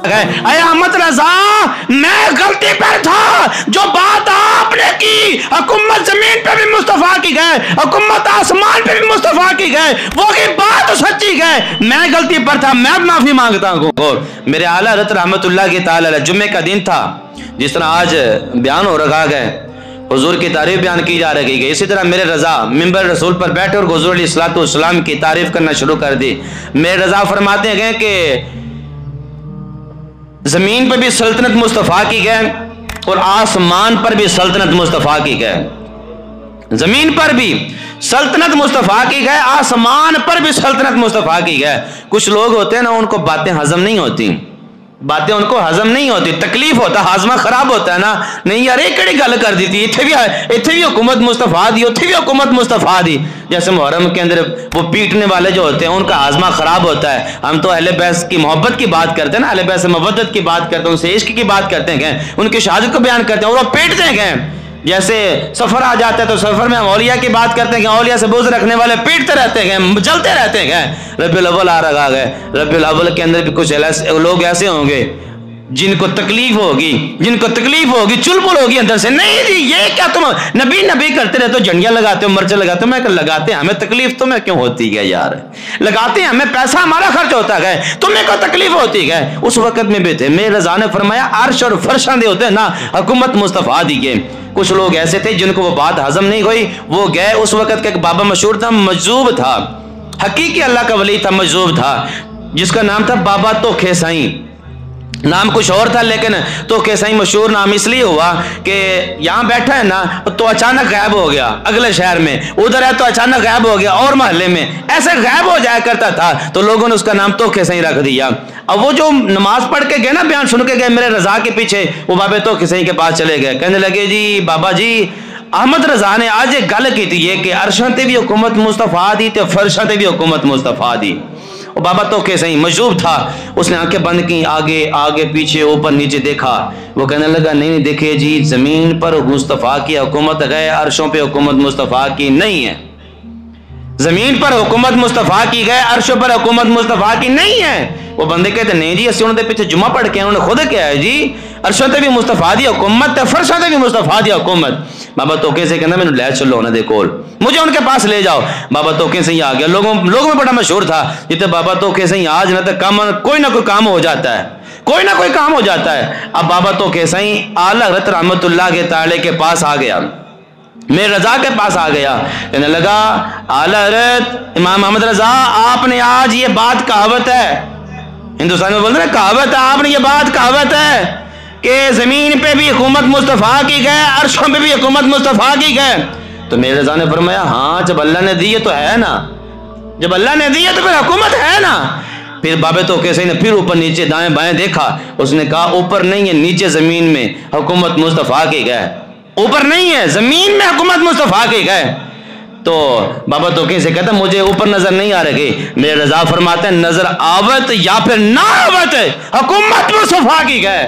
अरे अहमद रजा, मैं गलती पर था। जो बात आपने की, हुकूमत जमीन पे भी मुस्तफा की गए, हुकूमत आसमान पे भी मुस्तफा की गए, वो की बात तो सच्ची गए। मैं गलती पर था, मैं माफी मांगता हूँ। और मेरे आला हज़रत रहमतुल्लाह की ताला, जुम्मे का दिन था, जिस तरह आज बयान हो रखा गया, हुजूर की तारीफ बयान की जा रही है। इसी तरह मेरे रजा मिंबर रसूल पर बैठे और हुजूर अलैहिस्सलाम की तारीफ करना शुरू कर दी। मेरे रजा फरमाते गए कि जमीन पर भी सल्तनत मुस्तफा की गए और आसमान पर भी सल्तनत मुस्तफा की गए। जमीन पर भी सल्तनत मुस्तफा की गए, आसमान पर भी सल्तनत मुस्तफा की गए। कुछ लोग होते हैं ना, उनको बातें हजम नहीं होती, बातें उनको हजम नहीं होती, तकलीफ होता, हाजमा खराब होता है ना। नहीं यार, एक कड़ी गल कर दी थी, इत्थे भी हुकूमत मुस्तफा दी, उत्थे भी हुकूमत मुस्तफा दी। जैसे मुहर्रम के अंदर वो पीटने वाले जो होते हैं, उनका हाजमा खराब होता है। हम तो अहले बैत की मोहब्बत की बात करते हैं ना, अहले बैत से मवद्दत की बात करते हैं, उनसे इश्क की बात करते हैं, उनकी शहादत को बयान करते हैं और वो पीटते हैं। जैसे सफर आ जाता है तो सफर में हम औलिया की बात करते हैं कि औलिया से बुग़्ज़ रखने वाले पीटते रहते हैं, जलते रहते हैं। रबीउल अव्वल आ रहा है, रबीउल अव्वल के अंदर भी कुछ लोग ऐसे होंगे जिनको तकलीफ होगी, चुलबुल होगी अंदर से। नहीं जी, ये क्या तुम नबी नबी करते रहते हो, झंडियां लगाते हो, मर्चे लगाते हो। मैं लगाते हैं, हमें तकलीफ तुम्हें क्यों होती है यार? लगाते हैं, हमें पैसा हमारा खर्च होता है, तुम्हें को तकलीफ होती है? उस वक्त में भी थे। मेरे रज़ा ने फरमाया, अर्श और फर्श दे होते हैं ना, हुकूमत मुस्तफा दी गए। कुछ लोग ऐसे थे जिनको वो बात हजम नहीं हुई, वो गए। उस वक्त का एक बाबा मशहूर था, मजूब था, हकीकी अल्लाह का वली था, मजूब था, जिसका नाम था बाबा तोखे साईं। नाम कुछ और था, लेकिन तोखे साईं मशहूर नाम इसलिए हुआ कि यहाँ बैठा है ना, तो अचानक गायब हो गया अगले शहर में, उधर है तो अचानक गायब हो गया और मोहल्ले में, ऐसे गायब हो जाया करता था। तो लोगों ने उसका नाम तोखे साईं रख दिया। अब वो जो नमाज पढ़ के गए ना, बयान सुन के गए मेरे रजा के पीछे, वो बाबे तोखे साईं के पास चले गए। कहने लगे, जी बाबा जी, अहमद रजा ने आज एक गल की थी कि अरशां ते भी हुकूमत मुस्तफा दी ते फर्शां ते भी हुकूमत मुस्तफा दी। और बाबा तोखे साईं मजूब था, उसने आंखें बंद की, आगे आगे पीछे ऊपर नीचे देखा। वो कहने लगा, नहीं देखिए जी, जमीन पर मुस्तफा की हुकूमत है, अर्शों पे हुकूमत मुस्तफा की नहीं है। जमीन पर हुकूमत मुस्तफा की गए, अर्शों पर हुकूमत मुस्तफा की नहीं है। वो बंदे कहते, नहीं जी, असि उन्होंने पीछे जुमा पढ़ के उन्होंने खुद क्या है जी, अर्शों ते भी मुस्तफा दी हुकूमत, फर्शों ते भी मुस्तफा दी हुकूमत। बाबा तोखे से कहना, मैंने ले चलो उन्होंने कोल, मुझे उनके पास ले जाओ। बाबा तोखे से ही आ गया। लोगों में बड़ा मशहूर था, जितने बाबा तोखे से ही आज ना तो कोई ना कोई काम हो जाता है, कोई ना कोई काम हो जाता है। अब बाबा तोखे साईं आला हज़रत रहमतुल्लाह के ताले के पास आ गया, मेरे रजा के पास आ गया। कहने लगा, आला हज़रत इमाम अहमद रजा, आपने आज ये बात कहावत है, हिंदुस्तान में बोलते हैं कहावत है, आपने ये बात कहावत है कि जमीन पे भी हुकूमत मुस्तफा की गए, अर्शों पे भी हुकूमत मुस्तफा की गए। तो मेरे रजा ने फरमाया, हाँ, जब अल्लाह ने दी है तो है ना, जब अल्लाह ने दी है तो फिर हुकूमत है ना। फिर बाबे तोखे साईं ने फिर ऊपर नीचे दाएं बाएं देखा, उसने कहा, ऊपर नहीं है, नीचे जमीन में हुकूमत मुस्तफा की गए, ऊपर नहीं है, जमीन में हुकूमत मुस्तफा की गए। तो बाबा तोखे से कहता, मुझे ऊपर नजर नहीं आ रही। मेरे रजा फरमाते हैं, नजर आवत या फिर ना आवत, हुकूमत मुस्तफा की गए।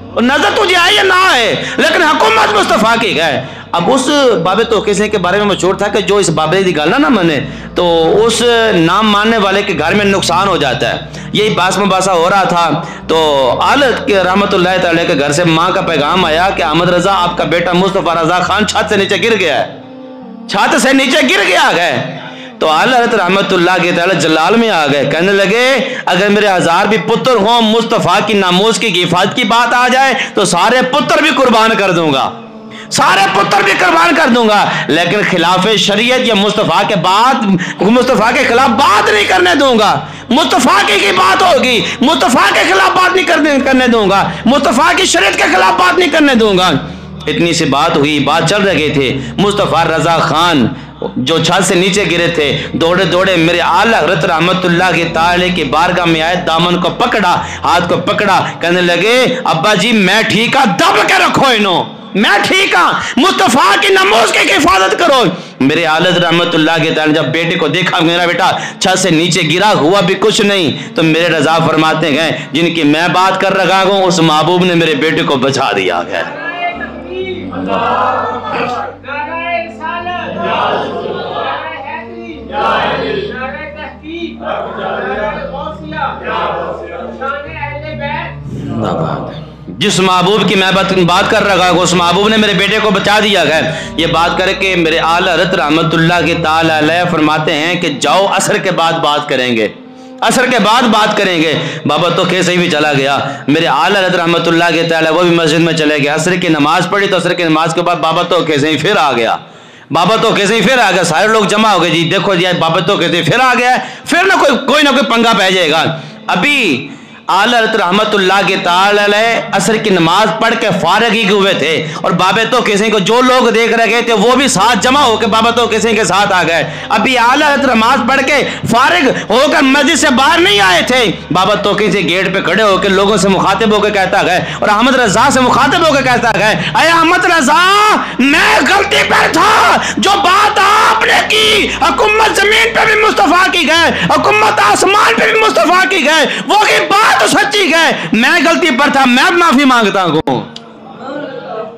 और नजर तुझे आए या ना आए, लेकिन हुकूमत मुस्तफा की गए। अब उस बाबे तोखे से के बारे में मशहूर था कि जो इस बाबे की गल ना माने तो उस नाम मानने वाले के घर में नुकसान हो जाता है। यही बास मुबासा हो रहा था, तो आलत के रहमतुल्लाह तआला के घर से माँ का पैगाम आया कि अहमद रजा, आपका बेटा मुस्तफा रजा खान छत से नीचे गिर गया है, छत से नीचे गिर गया है। तो आला हज़रत रहमतुल्लाह के ताला जलाल में आ गए। कहने लगे, अगर मेरे 1000 भी पुत्र हों, मुस्तफ़ा की नामोज की हिफाजत की बात आ जाए तो सारे पुत्र भी कुर्बान कर दूंगा, सारे पुत्र भी कुर्बान कर दूंगा, लेकिन खिलाफ शरीयत या मुस्तफ़ा के बाद, मुस्तफ़ा के खिलाफ बात नहीं करने दूंगा। मुस्तफ़ा की बात होगी, मुस्तफ़ा के खिलाफ बात नहीं करने दूंगा, मुस्तफ़ा की शरीयत के खिलाफ बात नहीं करने दूंगा। इतनी सी बात हुई, बात चल रही थी। मुस्तफ़ा रजा खान जो छत से नीचे गिरे थे, दौड़े दौड़े मेरे आला हज़रत रहमतुल्लाह के ताले की बारगाह में आए, दामन को पकड़ा, हाथ को पकड़ा, कहने लगे, अब्बा जी मैं ठीक हाँ, दब के रखो इनो, मैं ठीक हाँ, मुस्तफ़ा की नमाज की हिफाजत करो। मेरे आला रहमतुल्लाह के ताले जब बेटे को देखा, मेरा बेटा छत से नीचे गिरा, हुआ भी कुछ नहीं, तो मेरे रजा फरमाते गए, जिनकी मैं बात कर रहा हूँ उस महबूब ने मेरे बेटे को बचा दिया गया। जिस महबूब की मैं बात कर रहा हूँ उस महबूब ने मेरे बेटे को बचा दिया है। ये बात करके मेरे आला हज़रत रहमतुल्लाह के ताला अलैह फरमाते हैं कि जाओ असर के बाद बात करेंगे, असर के बाद बात करेंगे। बाबा तो कैसे भी चला गया। मेरे आला हज़रत रहमतुल्लाह के ताला वो भी मस्जिद में चले गए। असर की नमाज पढ़ी तो असर की नमाज के बाद बाबा तो कैसे ही फिर आ गया। बाबा तो कैसे ही फिर आ गया। सारे लोग जमा हो गए जी, देखो जी बाबा तो कैसे फिर आ गया, फिर ना कोई ना कोई पंगा पै जाएगा। अभी आला हज़रत रहमतुल्लाह के ताला अलैह असर की नमाज पढ़ के फारिग ही हुए थे और बाबा तो किसी को जो लोग देख रहे थे वो भी साथ जमा होकर बाबा तो किसी के साथ आ गए। अभी आला हज़रत नमाज पढ़ के फारिग होकर मस्जिद से बाहर नहीं आए थे। बाबा तो किसी गेट पे खड़े होकर लोगों से मुखातिब होकर कहता गए और अहमद रजा से मुखातिब होकर कहता गए, अरे अहमद रजा मैं गलती पर था, जो बात आपने की हुकूमत जमीन पे भी मुस्तफा की गए, हुकूमत आसमान पे भी मुस्तफा की गए, वो की बात तो सच्ची गए, मैं गलती पर था, मैं माफी मांगता हूं,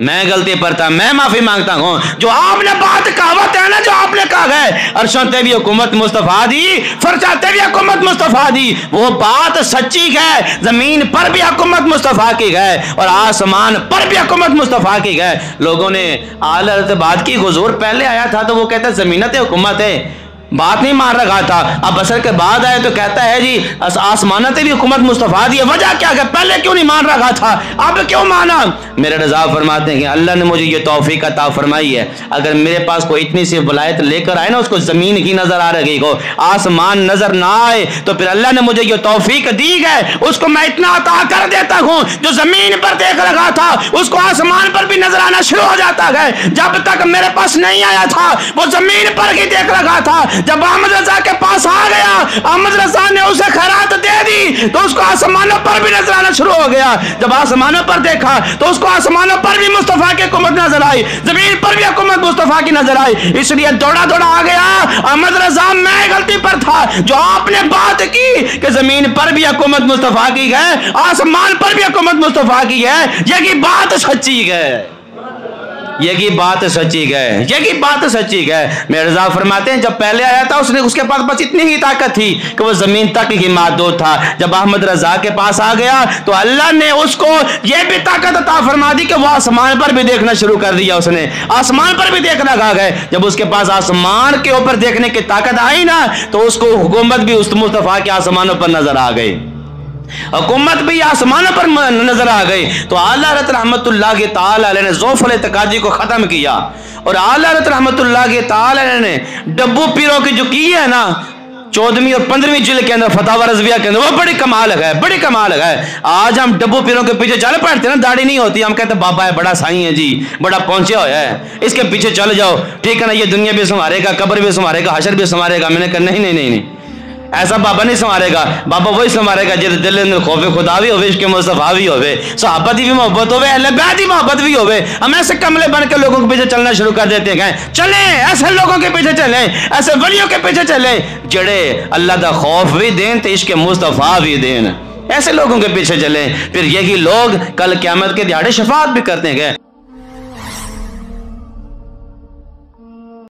मैं गलती पर था, मैं माफी मांगता हूं। जो आपने बात कहावत है ना, जो आपने कहा है अरशों भी हुकूमत मुस्तफा दी, फरजाते भी हुकूमत मुस्तफा दी, वो बात सच्ची है। जमीन पर भी हुकूमत मुस्तफा की गए और आसमान पर भी हुकूमत मुस्तफा की गए। लोगों ने आला हज़रत बात की, हुजूर पहले आया था तो वो कहता जमीनत हुकूमत है, बात नहीं मान रखा था। अब असर के बाद आए तो कहता है जी आसमानत भी हुकूमत मुस्तफा दी है। वजह क्या है, पहले क्यों नहीं मान रखा था, अब क्यों माना? मेरे रजा फरमाते हैं कि अल्लाह ने मुझे ये तौफीक अता फरमाई है। अगर मेरे पास कोई इतनी सी वलायत लेकर आए ना, उसको जमीन की नजर आ रही हो, आसमान नजर ना आए, तो फिर अल्लाह ने मुझे ये तौफीक दी है, उसको मैं इतना अता कर देता हूँ जो जमीन पर देख रखा था उसको आसमान पर भी नजर आना शुरू हो जाता है। जब तक मेरे पास नहीं आया था वो जमीन पर ही देख रखा था। जब अहमद रजा के पास आ गया, अहमद रजा ने उसे खैरात दे दी तो उसको आसमानों पर भी नजर आना शुरू हो गया। जब आसमानों पर देखा तो उसको आसमानों पर भी मुस्तफा की हुकूमत नजर आई, जमीन पर भी हुकूमत मुस्तफा की नजर आई। इसलिए दौड़ा दौड़ा आ गया, अहमद रजा मैं गलती पर था, जो आपने बात की कि जमीन पर भी हुकूमत मुस्तफा की है, आसमान पर भी हुकूमत मुस्तफा की है, यही बात सच्ची है, यही बात सच्ची है, यही बात सच्ची है। मेरे रजा फरमाते हैं जब पहले आया था उसने उसके पास बस इतनी ही ताकत थी कि वो जमीन तक ही महदूद था। जब अहमद रजा के पास आ गया तो अल्लाह ने उसको ये भी ताकत अता फरमा दी कि वो आसमान पर भी देखना शुरू कर दिया, उसने आसमान पर भी देखना गा गए। जब उसके पास आसमान के ऊपर देखने की ताकत आई ना तो उसको हुकूमत भी उस मुस्तफा के आसमानों पर नजर आ गई, हुकूमत भी आसमानों पर नजर आ गई। तो आला हज़रत रहमतुल्लाह के ताला अलैह ने ज़ौफ़ुल इत्तिकादी को खत्म किया और आला हज़रत रहमतुल्लाह के ताला अलैह ने डब्बू पीरों की जो की है ना 14वीं और 15वीं जिले के अंदर फतावा रज़विया के अंदर, वो बड़ी कमाल है, बड़ी कमाल है। आज हम डब्बू पीरों के पीछे चल पड़ते हैं ना, दाढ़ी नहीं होती, हम कहते बाबा है, बड़ा साईं है जी, बड़ा पहुंचे हुआ है, इसके पीछे चल जाओ, ठीक है ना, ये दुनिया भी संवारेगा, कब्र भी संवारेगा, हशर भी संवारेगा। मैंने कहा नहीं नहीं नहीं नहीं, ऐसा बाबा नहीं संवारेगा, बाबा वही संवारेगा जिस दिल में खौफ खुदा भी होवे, इश्क़ मुस्तफ़ा भी होवे, सहाबा की भी मोहब्बत होवे, अहले बैत की मोहब्बत भी होवे। हम ऐसे कमले बन के लोगों के पीछे चलना शुरू कर देते हैं। चले ऐसे लोगों के पीछे चले, ऐसे वलियों के पीछे चले जड़े अल्लाह का खौफ भी दें तो इश्क़ मुस्तफ़ा भी दें, ऐसे लोगों के पीछे चले। फिर यही लोग कल क़यामत के दिहाड़े शफाअत भी करते हैं।